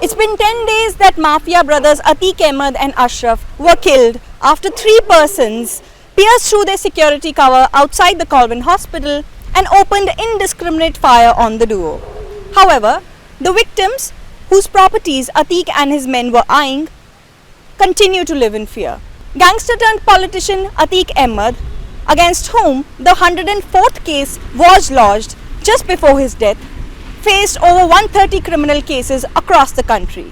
It's been 10 days that Mafia brothers Atiq Ahmed and Ashraf were killed after 3 persons pierced through their security cover outside the Colvin Hospital and opened indiscriminate fire on the duo. However, the victims, whose properties Atiq and his men were eyeing, continue to live in fear. Gangster turned politician Atiq Ahmed, against whom the 104th case was lodged just before his death, faced over 130 criminal cases across the country.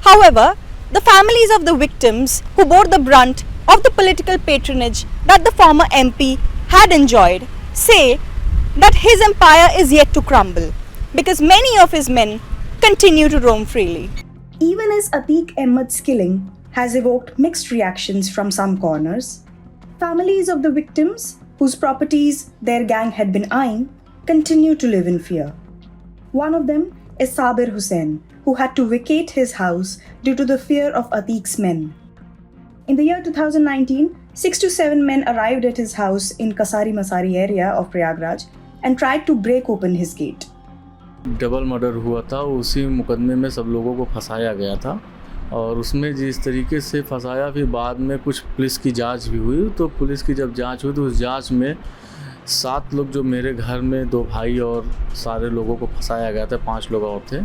However, the families of the victims who bore the brunt of the political patronage that the former MP had enjoyed say that his empire is yet to crumble because many of his men continue to roam freely. Even as Atiq Ahmed's killing has evoked mixed reactions from some corners, families of the victims whose properties their gang had been eyeing continue to live in fear. One of them is Sabir Hussain, who had to vacate his house due to the fear of Atiq's men. In the year 2019, 6 to 7 men arrived at his house in Kasari Masari area of Prayagraj and tried to break open his gate. Double murder हुआ था, उसी मुकदमे में सब लोगों को फंसाया गया था और उसमें जिस तरीके से फंसाया, फिर बाद में कुछ पुलिस की जांच भी हुई। तो पुलिस की जब जांच हुई तो उस जांच में 7 लोग जो मेरे घर में 2 भाई और सारे लोगों को फंसाया गया था, 5 लोग और थे,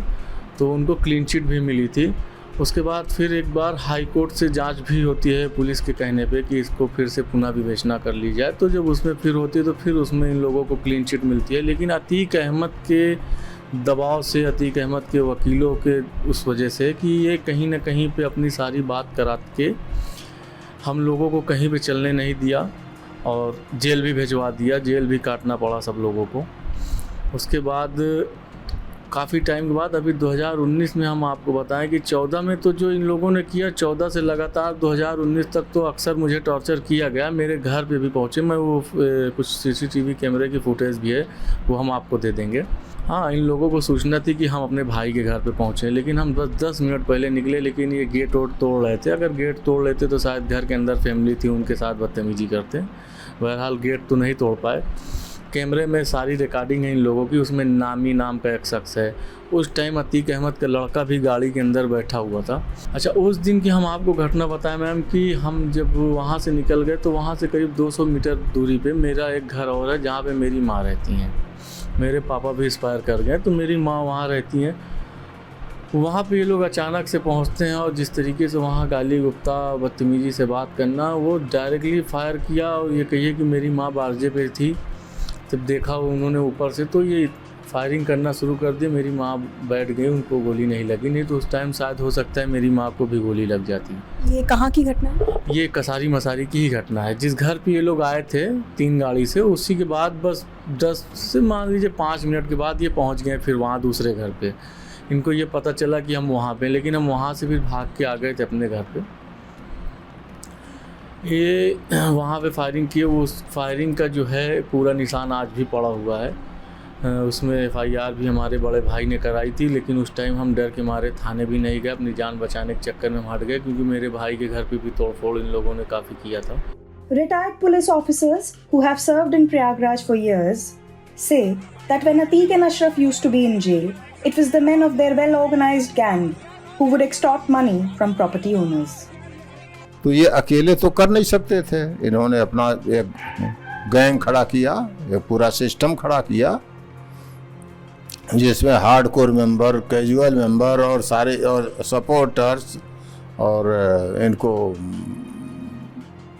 तो उनको क्लीन चिट भी मिली थी। उसके बाद फिर एक बार हाई कोर्ट से जांच भी होती है पुलिस के कहने पे कि इसको फिर से पुनः विवेचना कर ली जाए। तो जब उसमें फिर होती है तो फिर उसमें इन लोगों को क्लीन चिट मिलती है। लेकिन अतीक अहमद के दबाव से, अतीक अहमद के वकीलों के उस वजह से कि ये कहीं ना कहीं पे अपनी सारी बात करा के हम लोगों को कहीं पे चलने नहीं दिया और जेल भी भिजवा दिया, जेल भी काटना पड़ा सब लोगों को। उसके बाद काफ़ी टाइम के बाद अभी 2019 में हम आपको बताएं कि 14 में तो जो इन लोगों ने किया, 14 से लगातार 2019 तक तो अक्सर मुझे टॉर्चर किया गया। मेरे घर पे भी पहुँचे, मैं वो कुछ CCTV कैमरे की फुटेज भी है, वो हम आपको दे देंगे। हाँ, इन लोगों को सूचना थी कि हम अपने भाई के घर पे पहुँचे, लेकिन हम बस 10 मिनट पहले निकले, लेकिन ये गेट वोट तोड़ रहे थे। अगर गेट तोड़ लेते तो शायद घर के अंदर फैमिली थी, उनके साथ बदतमीजी करते। बहरहाल गेट तो नहीं तोड़ पाए। कैमरे में सारी रिकॉर्डिंग है इन लोगों की, उसमें नामी नाम का एक शख्स है। उस टाइम अतीक अहमद का लड़का भी गाड़ी के अंदर बैठा हुआ था। अच्छा, उस दिन की हम आपको घटना बताएं मैम कि हम जब वहाँ से निकल गए तो वहाँ से करीब 200 मीटर दूरी पे मेरा एक घर और है जहाँ पे मेरी माँ रहती हैं। मेरे पापा भी एक्सपायर कर गए, तो मेरी माँ वहाँ रहती हैं। वहाँ पे ये लोग अचानक से पहुँचते हैं और जिस तरीके से वहाँ गाली गुप्ता, बदतमीजी से बात करना, वो डायरेक्टली फायर किया और ये कहिए कि मेरी माँ बारजे पे थी। जब देखा उन्होंने ऊपर से तो ये फायरिंग करना शुरू कर दी। मेरी माँ बैठ गई, उनको गोली नहीं लगी, नहीं तो उस टाइम शायद हो सकता है मेरी माँ को भी गोली लग जाती। ये कहाँ की घटना है? ये कसारी मसारी की ही घटना है। जिस घर पे ये लोग आए थे 3 गाड़ी से, उसी के बाद बस 10 से मान लीजिए 5 मिनट के बाद ये पहुँच गए फिर वहाँ दूसरे घर पे। इनको ये पता चला कि हम वहाँ पे, लेकिन हम वहाँ से फिर भाग के आ गए थे अपने घर पे। ये वहाँ पे फायरिंग किए, उस फायरिंग का जो है पूरा निशान आज भी पड़ा हुआ है। उसमें FIR भी हमारे बड़े भाई ने कराई थी, लेकिन उस टाइम हम डर के मारे थाने भी नहीं गए, अपनी जान बचाने के चक्कर में हम हट गए, क्योंकि मेरे भाई के घर पे भी तोड़फोड़ इन लोगों ने काफ़ी किया था। Retired police officers who have served in Prayagraj for years say that when Atiq and Ashraf used to be in jail, it was the men of their well-organized gang who would extort money from property owners. तो ये अकेले तो कर नहीं सकते थे, इन्होंने अपना एक गैंग खड़ा किया, एक पूरा सिस्टम खड़ा किया जिसमें हार्डकोर मेंबर, कैजुअल मेंबर और सारे और सपोर्टर्स और इनको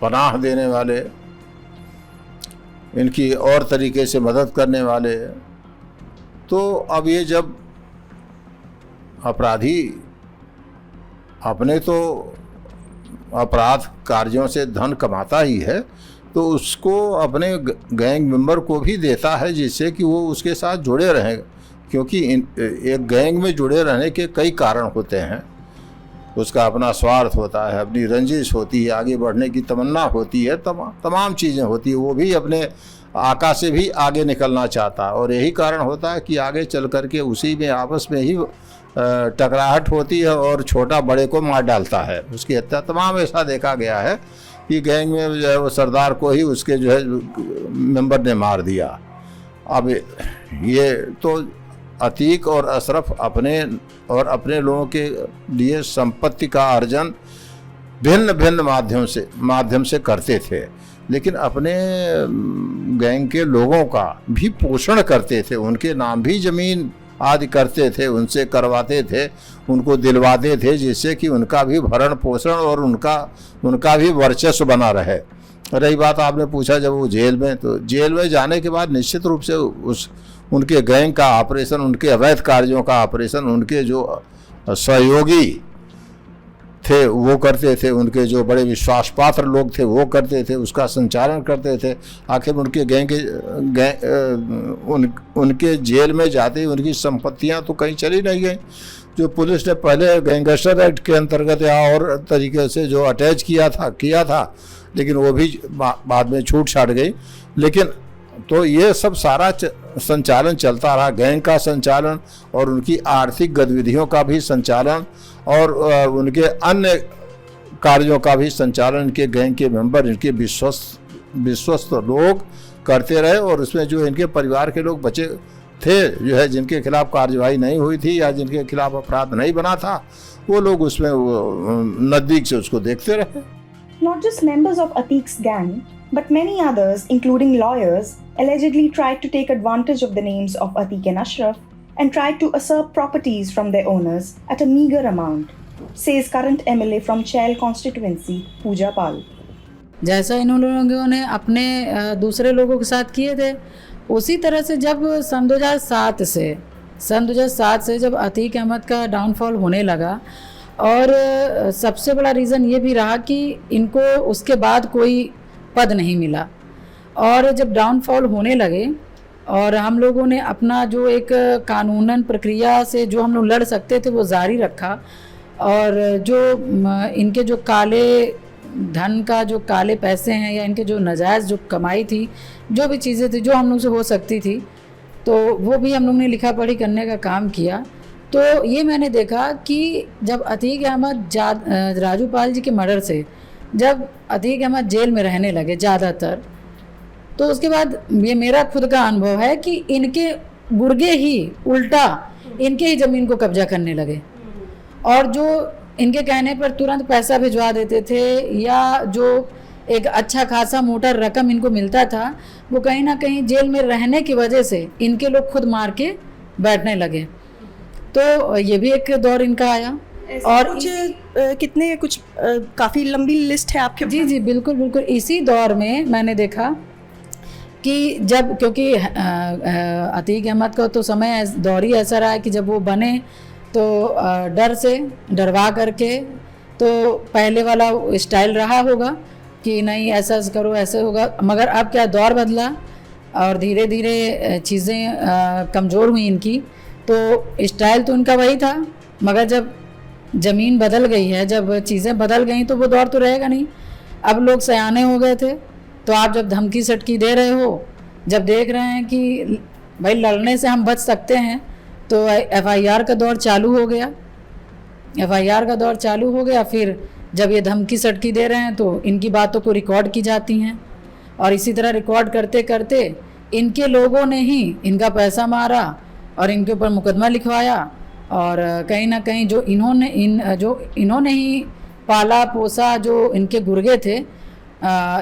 पनाह देने वाले, इनकी और तरीके से मदद करने वाले। तो अब ये जब अपराधी अपने तो अपराध कार्यों से धन कमाता ही है, तो उसको अपने गैंग मेंबर को भी देता है, जिससे कि वो उसके साथ जुड़े रहें, क्योंकि एक गैंग में जुड़े रहने के कई कारण होते हैं। उसका अपना स्वार्थ होता है, अपनी रंजिश होती है, आगे बढ़ने की तमन्ना होती है, तमाम चीज़ें होती है। वो भी अपने आका से भी आगे निकलना चाहता है और यही कारण होता है कि आगे चल कर के उसी में आपस में ही टकराहट होती है और छोटा बड़े को मार डालता है। उसकी हत्या तमाम ऐसा देखा गया है कि गैंग में जो है वो सरदार को ही उसके जो है मेंबर ने मार दिया। अब ये तो अतीक और अशरफ अपने और अपने लोगों के लिए संपत्ति का अर्जन भिन्न भिन्न माध्यम से करते थे, लेकिन अपने गैंग के लोगों का भी पोषण करते थे, उनके नाम भी ज़मीन आदि करते थे, उनसे करवाते थे, उनको दिलवाते थे, जिससे कि उनका भी भरण पोषण और उनका भी वर्चस्व बना रहे। रही बात आपने पूछा जब वो जेल में, तो जेल में जाने के बाद निश्चित रूप से उनके गैंग का ऑपरेशन, उनके अवैध कार्यों का ऑपरेशन, उनके जो सहयोगी थे वो करते थे, उनके जो बड़े विश्वास पात्र लोग थे वो करते थे, उसका संचालन करते थे। आखिर उनके उनके जेल में जाते ही उनकी संपत्तियां तो कहीं चली नहीं गई, जो पुलिस ने पहले गैंगस्टर एक्ट के अंतर्गत या और तरीके से जो अटैच किया था, लेकिन वो भी बाद में छूट छाट गई। लेकिन तो ये सब सारा संचालन चलता रहा, गैंग का संचालन और उनकी आर्थिक गतिविधियों का भी संचालन और उनके अन्य कार्यों का भी संचालन इनके गैंग के मेंबर, इनके विश्वस्त लोग करते रहे। और उसमें जो इनके परिवार के लोग बचे थे, जो है जिनके खिलाफ कार्रवाई नहीं हुई थी या जिनके खिलाफ अपराध नहीं बना था, वो लोग उसमें नज़दीक से उसको देखते रहे। Not just members of Atik's gang, but many others, including lawyers, allegedly tried to take advantage of the names of Atik and Ashraf and tried to usurp properties from their owners at a meager amount, says current MLA from Chail constituency, Pooja Pal. जैसा इन लोगों ने अपने दूसरे लोगों के साथ किए थे, उसी तरह से जब सन 2007 से जब अतीक अहमद का डाउनफॉल होने लगा, और सबसे बड़ा रीज़न ये भी रहा कि इनको उसके बाद कोई पद नहीं मिला, और जब डाउनफॉल होने लगे और हम लोगों ने अपना जो एक कानूनन प्रक्रिया से जो हम लोग लड़ सकते थे वो जारी रखा, और जो इनके जो काले धन का जो काले पैसे हैं या इनके जो नाजायज़ जो कमाई थी, जो भी चीज़ें थी जो हम लोग से हो सकती थी, तो वो भी हम लोग ने लिखा पढ़ी करने का काम किया। तो ये मैंने देखा कि जब अतीक अहमद राजू पाल जी के मर्डर से जब अतीक अहमद जेल में रहने लगे ज़्यादातर, तो उसके बाद ये मेरा खुद का अनुभव है कि इनके गुर्गे ही उल्टा इनके ही ज़मीन को कब्जा करने लगे, और जो इनके कहने पर तुरंत पैसा भिजवा देते थे या जो एक अच्छा खासा मोटा रकम इनको मिलता था, वो कहीं ना कहीं जेल में रहने की वजह से इनके लोग खुद मार के बैठने लगे। तो ये भी एक दौर इनका आया। और कुछ काफ़ी लंबी लिस्ट है आपके? जी बिल्कुल। इसी दौर में मैंने देखा कि जब, क्योंकि अतीक अहमद का तो समय दौर ही ऐसा रहा है कि जब वो बने तो डर से डरवा करके, तो पहले वाला स्टाइल रहा होगा कि नहीं ऐसा करो ऐसे होगा, मगर अब क्या दौर बदला और धीरे धीरे चीज़ें कमज़ोर हुई इनकी। तो स्टाइल तो उनका वही था, मगर जब ज़मीन बदल गई है, जब चीज़ें बदल गई, तो वो दौर तो रहेगा नहीं। अब लोग सयाने हो गए थे, तो आप जब धमकी सटकी दे रहे हो, जब देख रहे हैं कि भाई लड़ने से हम बच सकते हैं, तो FIR का दौर चालू हो गया। फिर जब ये धमकी सटकी दे रहे हैं तो इनकी बातों को रिकॉर्ड की जाती हैं, और इसी तरह रिकॉर्ड करते करते इनके लोगों ने ही इनका पैसा मारा और इनके ऊपर मुकदमा लिखवाया, और कहीं ना कहीं जो इन्होंने ही पाला पोसा जो इनके गुर्गे थे,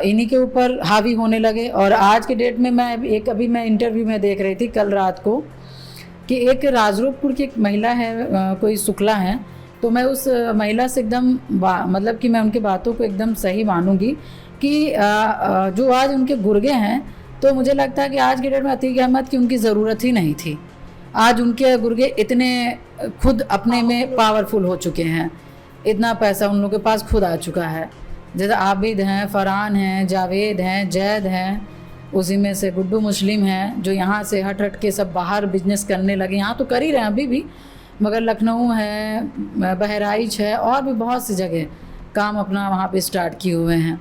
इन्हीं के ऊपर हावी होने लगे। और आज के डेट में अभी मैं इंटरव्यू में देख रही थी कल रात को कि एक राजरूपपुर की एक महिला है, कोई शुक्ला है, तो मैं उस महिला से एकदम मतलब कि मैं उनकी बातों को एकदम सही मानूंगी कि जो आज उनके गुर्गे हैं, तो मुझे लगता है कि आज के डेट में अतीक अहमद की उनकी ज़रूरत ही नहीं थी। आज उनके गुर्गे इतने खुद अपने में पावरफुल हो चुके हैं, इतना पैसा उन लोगों के पास खुद आ चुका है। जैसे आबिद हैं, फरहान हैं, जावेद हैं, जैद हैं, उसी में से गुड्डू मुस्लिम हैं, जो यहाँ से हट के सब बाहर बिजनेस करने लगे। यहाँ तो कर ही रहे हैं अभी भी, मगर लखनऊ है, बहराइच है, और भी बहुत सी जगह काम अपना वहाँ पे स्टार्ट किए हुए हैं।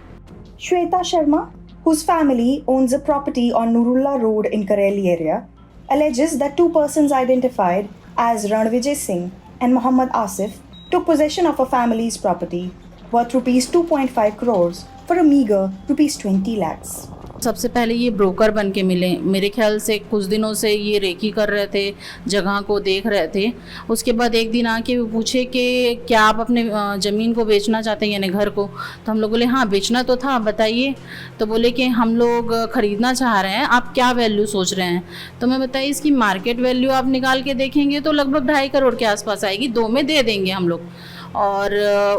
Shweta Sharma, whose family owns a property on Nurullah Road in Kareli area, alleges that two persons identified as Ranvijay Singh and Muhammad Asif took possession of a family's property worth rupees 2.5 crores for a meager rupees 20 lakhs. सबसे पहले ये broker बन के मिले, मेरे ख्याल से कुछ दिनों से ये रेकी कर रहे थे, जगह को देख रहे थे। उसके बाद एक दिन आके वो पूछे कि क्या आप अपने ज़मीन को बेचना चाहते हैं, यानी घर को। तो हम लोग बोले हाँ बेचना तो था, बताइए। तो बोले कि हम लोग ख़रीदना चाह रहे हैं, आप क्या वैल्यू सोच रहे हैं। तो मैं बताइए इसकी मार्केट वैल्यू आप निकाल के देखेंगे तो लगभग 2.5 करोड़ के आसपास आएगी, 2 में दे देंगे हम लोग। और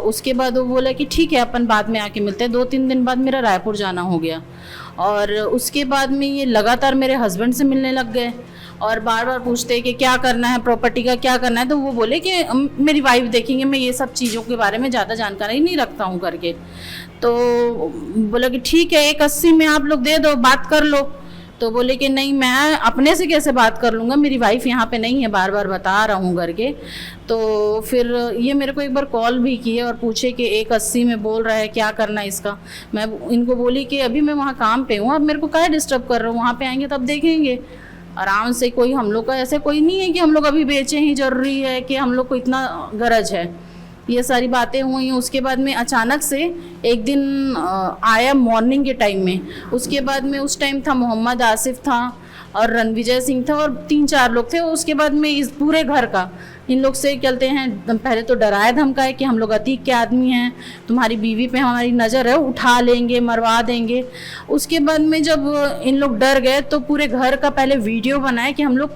उसके बाद वो बोला कि ठीक है अपन बाद में आके मिलते हैं। 2-3 दिन बाद मेरा रायपुर जाना हो गया और उसके बाद में ये लगातार मेरे हस्बैंड से मिलने लग गए और बार बार पूछते कि क्या करना है, प्रॉपर्टी का क्या करना है। तो वो बोले कि मेरी वाइफ देखेंगे, मैं ये सब चीज़ों के बारे में ज़्यादा जानकारी नहीं रखता हूँ करके। तो बोला कि ठीक है 180 में आप लोग दे दो, बात कर लो। तो बोले कि नहीं मैं अपने से कैसे बात कर लूँगा, मेरी वाइफ यहाँ पे नहीं है, बार बार बता रहा हूँ करके। तो फिर ये मेरे को एक बार कॉल भी किए और पूछे कि 180 में बोल रहा है, क्या करना है इसका। मैं इनको बोली कि अभी मैं वहाँ काम पे हूँ, अब मेरे को क्या डिस्टर्ब कर रहा हूँ, वहाँ पे आएंगे तब देखेंगे आराम से। कोई हम लोग का ऐसे कोई नहीं है कि हम लोग अभी बेचें ही ज़रूरी है, कि हम लोग को इतना गरज है। ये सारी बातें हुई। उसके बाद में अचानक से एक दिन आया मॉर्निंग के टाइम में। उसके बाद में उस टाइम था मोहम्मद आसिफ था और रणविजय सिंह था और 3-4 लोग थे। उसके बाद में इस पूरे घर का इन लोग से चलते हैं, पहले तो डराए धमकाए कि हम लोग अतीक के आदमी हैं, तुम्हारी बीवी पे हमारी नज़र है, उठा लेंगे, मरवा देंगे। उसके बाद में जब इन लोग डर गए तो पूरे घर का पहले वीडियो बनाए कि हम लोग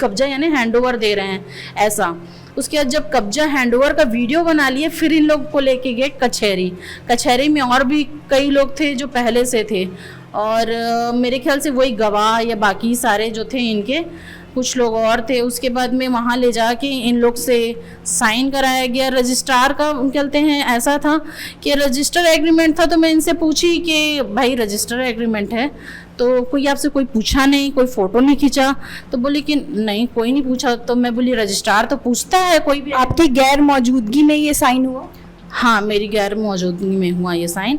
कब्जा यानी हैंडओवर दे रहे हैं ऐसा। उसके बाद जब कब्जा हैंडओवर का वीडियो बना लिए फिर इन लोग को लेके गए कचहरी। कचहरी में और भी कई लोग थे जो पहले से थे और मेरे ख्याल से वही गवाह या बाकी सारे जो थे इनके कुछ लोग और थे। उसके बाद में वहाँ ले जाके इन लोग से साइन कराया गया। रजिस्ट्रार का कहते हैं ऐसा था कि रजिस्टर एग्रीमेंट था। तो मैं इनसे पूछी कि भाई रजिस्टर एग्रीमेंट है तो कोई आपसे कोई पूछा नहीं, कोई फ़ोटो नहीं खींचा? तो बोली कि नहीं कोई नहीं पूछा। तो मैं बोली रजिस्ट्रार तो पूछता है कोई भी। आपकी गैर मौजूदगी में ये साइन हुआ? हाँ मेरी गैर मौजूदगी में हुआ ये साइन।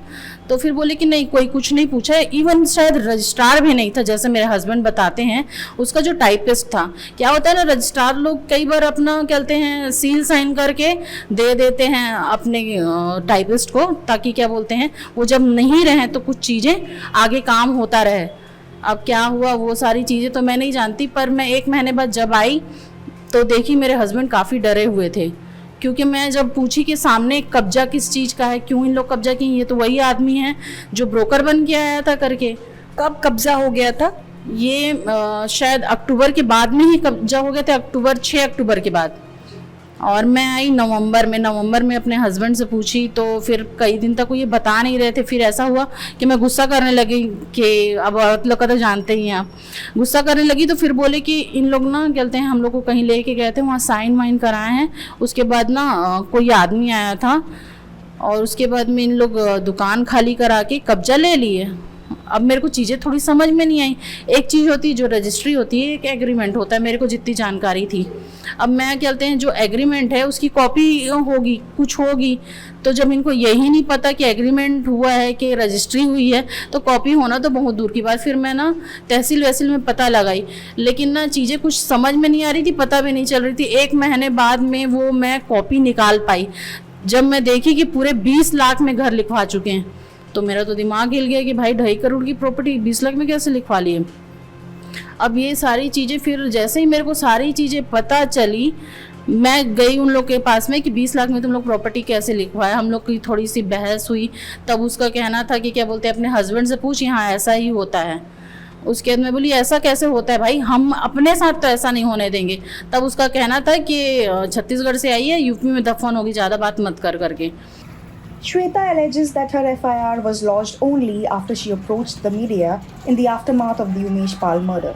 तो फिर बोले कि नहीं कोई कुछ नहीं पूछा है, इवन शायद रजिस्ट्रार भी नहीं था जैसे मेरे हस्बैंड बताते हैं। उसका जो टाइपिस्ट था, क्या होता है ना रजिस्ट्रार लोग कई बार अपना कहते हैं सील साइन करके दे देते हैं अपने टाइपिस्ट को, ताकि क्या बोलते हैं वो जब नहीं रहे तो कुछ चीज़ें आगे काम होता रहे। अब क्या हुआ वो सारी चीज़ें तो मैं नहीं जानती, पर मैं 1 महीने बाद जब आई तो देखी मेरे हस्बैंड काफ़ी डरे हुए थे, क्योंकि मैं जब पूछी कि सामने कब्जा किस चीज़ का है, क्यों इन लोग कब्जा किए, ये तो वही आदमी है जो ब्रोकर बन के आया था करके। कब कब्जा हो गया था? ये शायद अक्टूबर के बाद में ही कब्जा हो गया था, 6 अक्टूबर के बाद। और मैं आई नवंबर में अपने हस्बैंड से पूछी तो फिर कई दिन तक वो ये बता नहीं रहे थे। फिर ऐसा हुआ कि मैं गुस्सा करने लगी कि अब औरत लोग का तो जानते ही हैं आप, गुस्सा करने लगी। तो फिर बोले कि इन लोग ना कहते हैं हम लोग को कहीं लेके गए थे, वहाँ साइन वाइन कराए हैं। उसके बाद ना कोई आदमी आया था और उसके बाद में इन लोग दुकान खाली करा के कब्जा ले लिए। अब मेरे को चीज़ें थोड़ी समझ में नहीं आई। एक चीज़ होती है जो रजिस्ट्री होती है, एक एग्रीमेंट होता है, मेरे को जितनी जानकारी थी। अब मैं कहते हैं जो एग्रीमेंट है उसकी कॉपी होगी, कुछ होगी। तो जब इनको यही नहीं पता कि एग्रीमेंट हुआ है कि रजिस्ट्री हुई है तो कॉपी होना तो बहुत दूर की बात। फिर मैं ना तहसील वहसील में पता लगाई, लेकिन ना चीज़ें कुछ समझ में नहीं आ रही थी, पता भी नहीं चल रही थी। 1 महीने बाद में वो मैं कॉपी निकाल पाई। जब मैं देखी कि पूरे 20 लाख में घर लिखवा चुके हैं तो मेरा तो दिमाग हिल गया कि भाई 2.5 करोड़ की प्रॉपर्टी 20 लाख में कैसे लिखवा लिए। अब ये सारी चीज़ें फिर जैसे ही मेरे को सारी चीज़ें पता चली, मैं गई उन लोग के पास में कि 20 लाख में तुम लोग प्रॉपर्टी कैसे लिखवाए। हम लोग की थोड़ी सी बहस हुई, तब उसका कहना था कि क्या बोलते हैं अपने हस्बैंड से पूछ, यहाँ ऐसा ही होता है। उसके बाद मैं बोली ऐसा कैसे होता है भाई, हम अपने साथ तो ऐसा नहीं होने देंगे। तब उसका कहना था कि छत्तीसगढ़ से आई है, यूपी में दफन होगी, ज़्यादा बात मत कर करके। Shweta alleges that her FIR was lodged only after she approached the media in the aftermath of the Umesh Pal murder.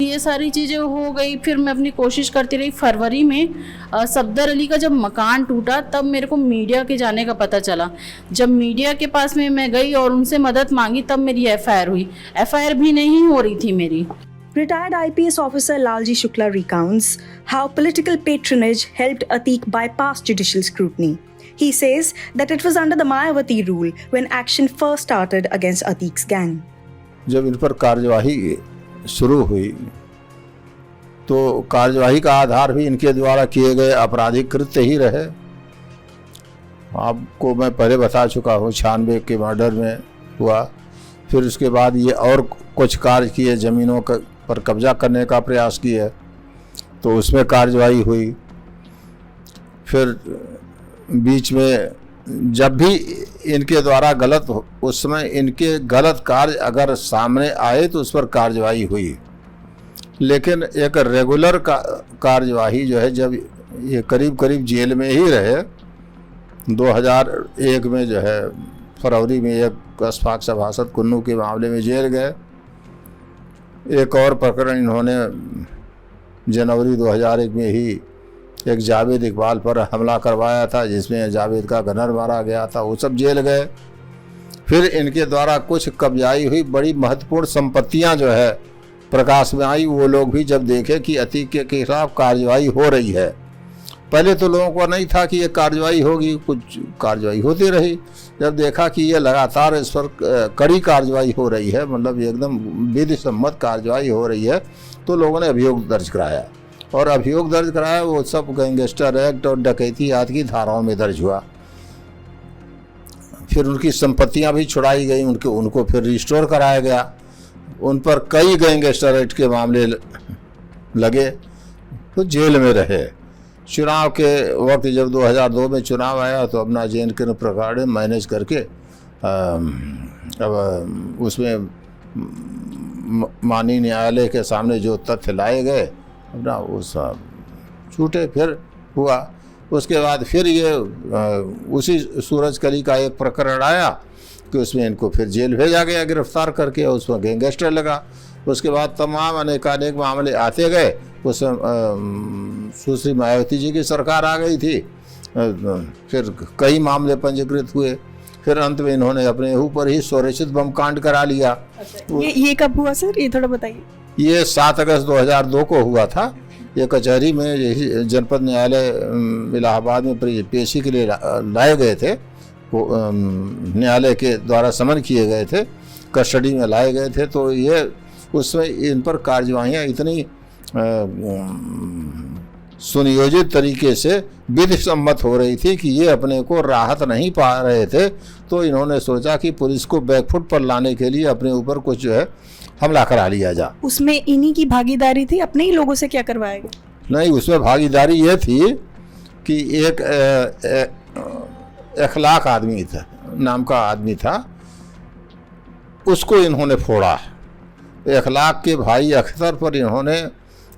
ये सारी चीज़ें हो गई। फिर मैं अपनी कोशिश करती रही। फरवरी में सफदर अली का जब मकान टूटा तब मेरे को मीडिया के जाने का पता चला। जब मीडिया के पास में मैं गई और उनसे मदद मांगी तब मेरी FIR हुई। FIR भी नहीं हो रही थी मेरी। Retired IPS officer Lalji Shukla recounts how political patronage helped Ateek bypass judicial scrutiny. He says that it was under the Mayawati rule when action first started against Ateek's gang. जब इन पर कार्यवाही शुरू हुई तो कार्यवाही का आधार भी इनके द्वारा किए गए आपराधिक कृत्य ही रहे। आपको मैं पहले बता चुका हूँ 96 के मर्डर में हुआ, फिर उसके बाद ये और कुछ कार्य किए, ज़मीनों पर कब्जा करने का प्रयास किए, तो उसमें कार्रवाई हुई। फिर बीच में जब भी इनके द्वारा गलत, उस समय इनके गलत कार्य अगर सामने आए तो उस पर कार्रवाई हुई। लेकिन एक रेगुलर कार्यवाही जो है, जब ये करीब करीब जेल में ही रहे, 2001 में जो है फरवरी में एक अशफाक सभासद कुन्नू के मामले में जेल गए। एक और प्रकरण इन्होंने जनवरी 2001 में ही एक जावेद इकबाल पर हमला करवाया था, जिसमें जावेद का गनर मारा गया था, वो सब जेल गए। फिर इनके द्वारा कुछ कब्जाई हुई बड़ी महत्वपूर्ण संपत्तियां जो है प्रकाश में आई। वो लोग भी जब देखे कि अतीक के खिलाफ कार्रवाई हो रही है, पहले तो लोगों को नहीं था कि ये कार्रवाई होगी, कुछ कार्रवाई होती रही। जब देखा कि ये लगातार इस पर कड़ी कार्रवाई हो रही है, मतलब एकदम विधि सम्मत कार्रवाई हो रही है, तो लोगों ने अभियोग दर्ज कराया। और अभियोग दर्ज कराया वो सब गैंगस्टर एक्ट और डकैती आदि की धाराओं में दर्ज हुआ। फिर उनकी संपत्तियां भी छुड़ाई गई, उनको फिर रिस्टोर कराया गया। उन पर कई गैंगस्टर एक्ट के मामले लगे, तो जेल में रहे। चुनाव के वक्त जब 2002 में चुनाव आया तो अपना जे के प्रकार मैनेज करके अब उसमें माननीय न्यायालय के सामने जो तथ्य लाए गए अपना वो सब छूटे। फिर हुआ उसके बाद फिर ये उसी सूरजकली का एक प्रकरण आया कि उसमें इनको फिर जेल भेजा गया गिरफ्तार करके, उसमें गैंगस्टर लगा। उसके बाद तमाम अनेकानेक मामले आते गए। उसमें सुश्री मायावती जी की सरकार आ गई थी, फिर कई मामले पंजीकृत हुए। फिर अंत में इन्होंने अपने ऊपर ही स्वरचित बम कांड करा लिया। ये कब हुआ सर, ये थोड़ा बताइए। ये 7 अगस्त 2002 को हुआ था। ये कचहरी में यही जनपद न्यायालय इलाहाबाद में पेशी के लिए लाए गए थे, न्यायालय के द्वारा समन किए गए थे, कस्टडी में लाए गए थे। तो ये उसमें इन पर कार्यवाहियाँ इतनी सुनियोजित तरीके से विधि सम्मत हो रही थी कि ये अपने को राहत नहीं पा रहे थे। तो इन्होंने सोचा कि पुलिस को बैकफुट पर लाने के लिए अपने ऊपर कुछ जो है हमला करा लिया जा। उसमें इन्हीं की भागीदारी थी, अपने ही लोगों से क्या करवाया गया? नहीं, उसमें भागीदारी ये थी कि एक इखलाक आदमी था, नाम का आदमी था, उसको इन्होंने फोड़ा। इखलाक के भाई अख्तर पर इन्होंने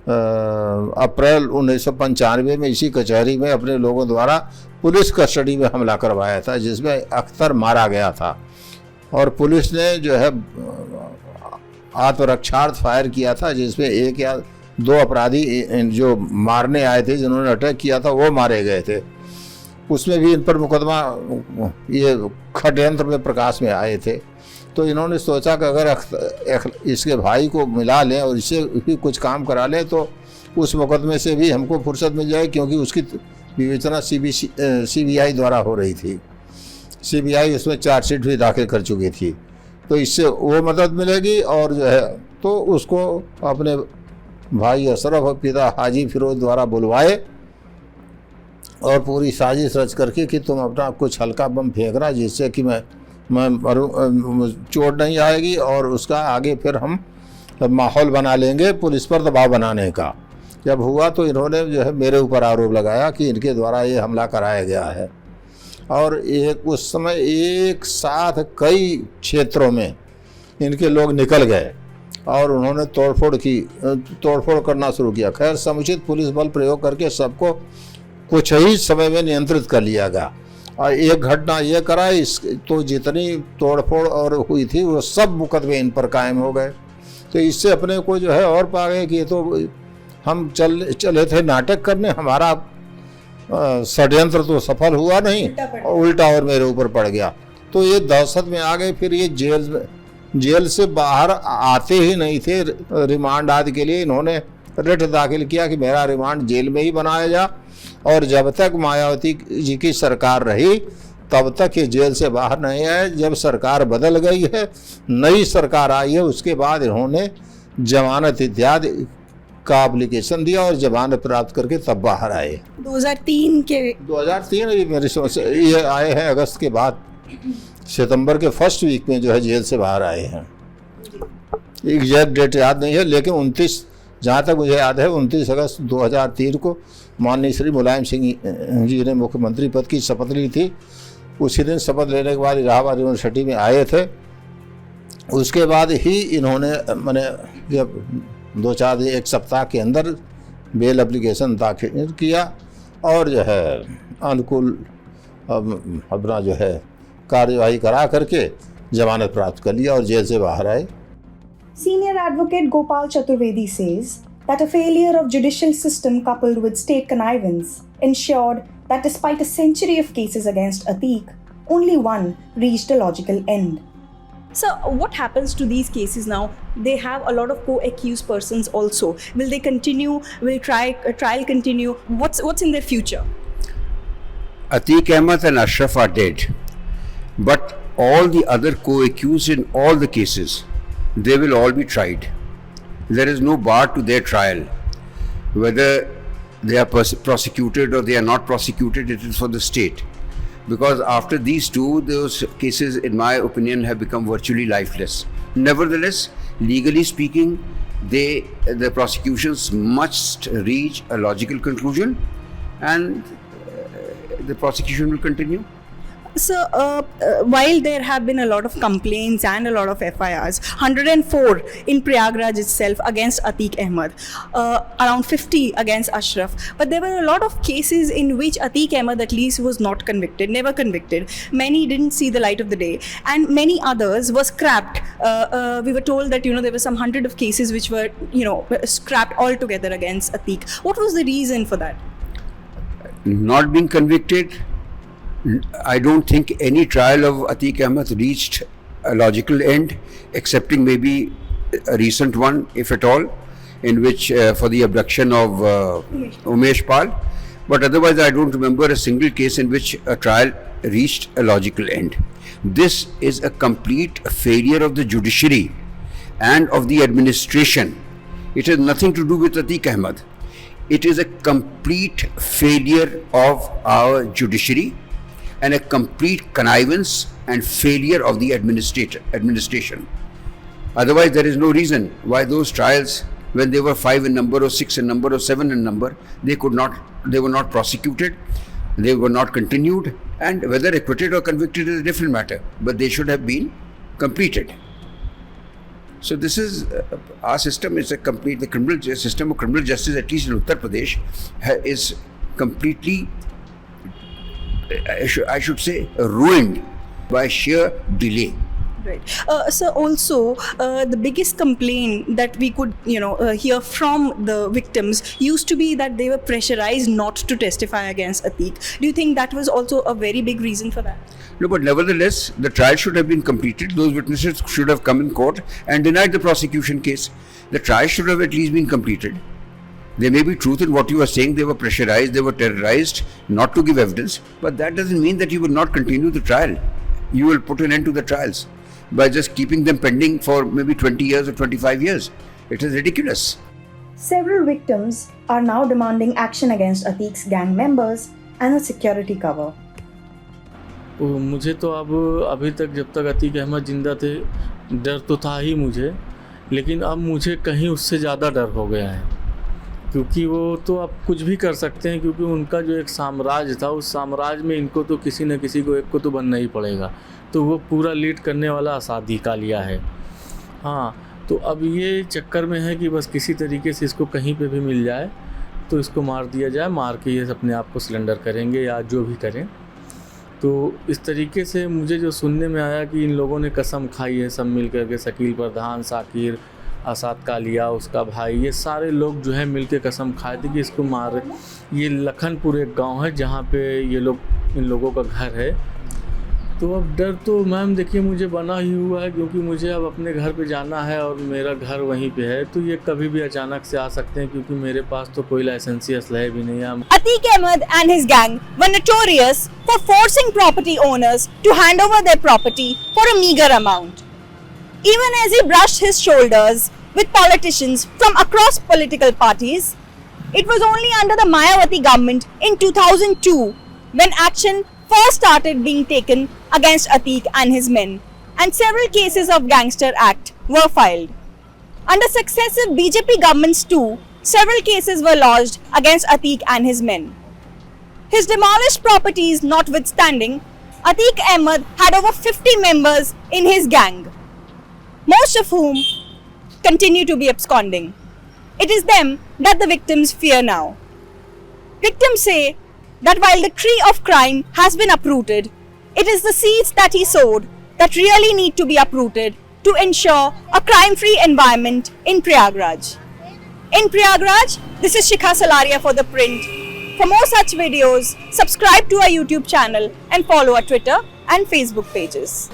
अप्रैल 1995 में इसी कचहरी में अपने लोगों द्वारा पुलिस कस्टडी में हमला करवाया था, जिसमें अख्तर मारा गया था। और पुलिस ने जो है आत्मरक्षार्थ फायर किया था, जिसमें 1 या 2 अपराधी जो मारने आए थे, जिन्होंने अटैक किया था, वो मारे गए थे। उसमें भी इन पर मुकदमा ये षड्यंत्र में प्रकाश में आए थे। तो इन्होंने सोचा कि अगर इसके भाई को मिला लें और इससे भी कुछ काम करा लें तो उस मुकदमे से भी हमको फुर्सत मिल जाए, क्योंकि उसकी विवेचना CBI द्वारा हो रही थी। CBI उसमें चार्जशीट भी दाखिल कर चुकी थी, तो इससे वो मदद मिलेगी। और जो है तो उसको अपने भाई अशरफ और पिता हाजी फिरोज द्वारा बुलवाए और पूरी साजिश रच करके कि तुम अपना कुछ हल्का बम फेंक रहा, जिससे कि मैं चोट नहीं आएगी, और उसका आगे फिर हम माहौल बना लेंगे पुलिस पर दबाव बनाने का। जब हुआ तो इन्होंने जो है मेरे ऊपर आरोप लगाया कि इनके द्वारा ये हमला कराया गया है। और एक उस समय एक साथ कई क्षेत्रों में इनके लोग निकल गए और उन्होंने तोड़फोड़ करना शुरू किया। खैर, समुचित पुलिस बल प्रयोग करके सबको कुछ ही समय में नियंत्रित कर लिया गया। और एक घटना ये करा, इस तो जितनी तोड़फोड़ और हुई थी वो सब मुकदमे इन पर कायम हो गए। तो इससे अपने को जो है और पा गए कि ये तो हम चले थे नाटक करने, हमारा षड्यंत्र तो सफल हुआ नहीं, उल्टा और मेरे ऊपर पड़ गया। तो ये दहशत में आ गए। फिर ये जेल से बाहर आते ही नहीं थे। रिमांड आदि के लिए इन्होंने रिट दाखिल किया कि मेरा रिमांड जेल में ही बनाया जा, और जब तक मायावती जी की सरकार रही तब तक ये जेल से बाहर नहीं आए। जब सरकार बदल गई है, नई सरकार आई है, उसके बाद इन्होंने जमानत इत्यादि का एप्लीकेशन दिया और जमानत प्राप्त करके तब बाहर आए। 2003 ये मेरी सोच ये आए हैं अगस्त के बाद। सितंबर के फर्स्ट वीक में जो है जेल से बाहर आए हैं। एग्जैक्ट डेट याद नहीं है, लेकिन 29, जहाँ तक मुझे याद है 29 अगस्त 2003 को माननीय श्री मुलायम सिंह जी ने मुख्यमंत्री पद की शपथ ली थी। उसी दिन शपथ लेने के बाद इलाहाबाद यूनिवर्सिटी में आए थे। उसके बाद ही इन्होंने मैंने जब 2-4 दिन, 1 सप्ताह के अंदर बेल एप्लीकेशन दाखिल किया और जो है अनुकूल अपना जो है कार्यवाही करा करके जमानत प्राप्त कर लिया और जेल से बाहर आए। Senior advocate Gopal Chaturvedi says that a failure of judicial system coupled with state connivance ensured that despite a century of cases against Atiq, only one reached a logical end. So, what happens to these cases now? They have a lot of co-accused persons also. Will they continue? Will trial continue? What's in their future? Atiq Ahmed and Ashraf are dead, but all the other co-accused in all the cases, they will all be tried. There is no bar to their trial. Whether they are prosecuted or they are not prosecuted, it is for the state. Because after these two, those cases, in my opinion, have become virtually lifeless. Nevertheless, legally speaking, the prosecutions must reach a logical conclusion, and the prosecution will continue. So, while there have been a lot of complaints and a lot of FIRs, 104 in Prayagraj itself against Atiq Ahmed, around 50 against Ashraf, but there were a lot of cases in which Atiq Ahmed at least was not convicted, never convicted. Many didn't see the light of the day, and many others were scrapped. We were told that there were some 100 of cases which were scrapped altogether against Atiq. What was the reason for that? Not being convicted, I don't think any trial of Atiq Ahmed reached a logical end, excepting maybe a recent one, if at all, in which for the abduction of Umesh Pal. But otherwise, I don't remember a single case in which a trial reached a logical end. This is a complete failure of the judiciary and of the administration. It has nothing to do with Atiq Ahmed. It is a complete failure of our judiciary and a complete connivance and failure of the administration. Otherwise, there is no reason why those trials, when they were 5 in number or 6 in number or 7 in number, they were not prosecuted, they were not continued, and whether acquitted or convicted is a different matter, but they should have been completed. So this is our system is the criminal system of criminal justice, at least in Uttar Pradesh, is completely, I should say, ruined by sheer delay. Right. So also, the biggest complaint that we could, hear from the victims used to be that they were pressurized not to testify against Atiq. Do you think that was also a very big reason for that? No, but nevertheless, the trial should have been completed. Those witnesses should have come in court and denied the prosecution case. The trial should have at least been completed. There may be truth in what you are saying. They were pressurized, they were terrorized not to give evidence, but that doesn't mean that you will not continue the trial. You will put an end to the trials by just keeping them pending for maybe 20 years or 25 years. It is ridiculous. Several victims are now demanding action against Atiq's gang members and a security cover. मुझे तो अब अभी तक जब तक अतीक अहमद ज़िंदा थे डर तो था ही मुझे, लेकिन अब मुझे कहीं उससे ज़्यादा डर हो गया है, क्योंकि वो तो अब कुछ भी कर सकते हैं, क्योंकि उनका जो एक साम्राज्य था उस साम्राज्य में इनको तो किसी न किसी को एक को तो बनना ही पड़ेगा, तो वो पूरा लीड करने वाला असादी का लिया है। हाँ, तो अब ये चक्कर में है कि बस किसी तरीके से इसको कहीं पे भी मिल जाए तो इसको मार दिया जाए, मार के ये अपने आप को सिलेंडर करेंगे या जो भी करें। तो इस तरीके से मुझे जो सुनने में आया कि इन लोगों ने कसम खाई है सब मिल करके, शकील प्रधान, साकिर, आसाद कालिया, उसका भाई, ये सारे लोग जो है मिल के कसम खाए थे कि इसको मार। ये लखनपुर एक गांव है जहाँ पे ये लोग, इन लोगों का घर है। तो अब डर तो मैम देखिए मुझे बना ही हुआ है, क्योंकि मुझे अब अपने घर पे जाना है और मेरा घर वहीं पे है, तो ये कभी भी अचानक से आ सकते हैं, क्योंकि मेरे पास तो कोई लाइसेंसी असलहे भी नहीं है। Atiq Ahmed and his gang were notorious for forcing property owners to hand over their property for a meager amount. Even as he brushed his shoulders with politicians from across political parties, it was only under the Mayawati government in 2002 when action first started being taken against Atiq and his men, and several cases of Gangster Act were filed. Under successive BJP governments too, several cases were lodged against Atiq and his men. His demolished properties notwithstanding, Atiq Ahmed had over 50 members in his gang, most of whom continue to be absconding. It is them that the victims fear now. Victims say that while the tree of crime has been uprooted, it is the seeds that he sowed that really need to be uprooted to ensure a crime-free environment in Prayagraj. In Prayagraj, this is Shikha Salaria for The Print. For more such videos, subscribe to our YouTube channel and follow our Twitter and Facebook pages.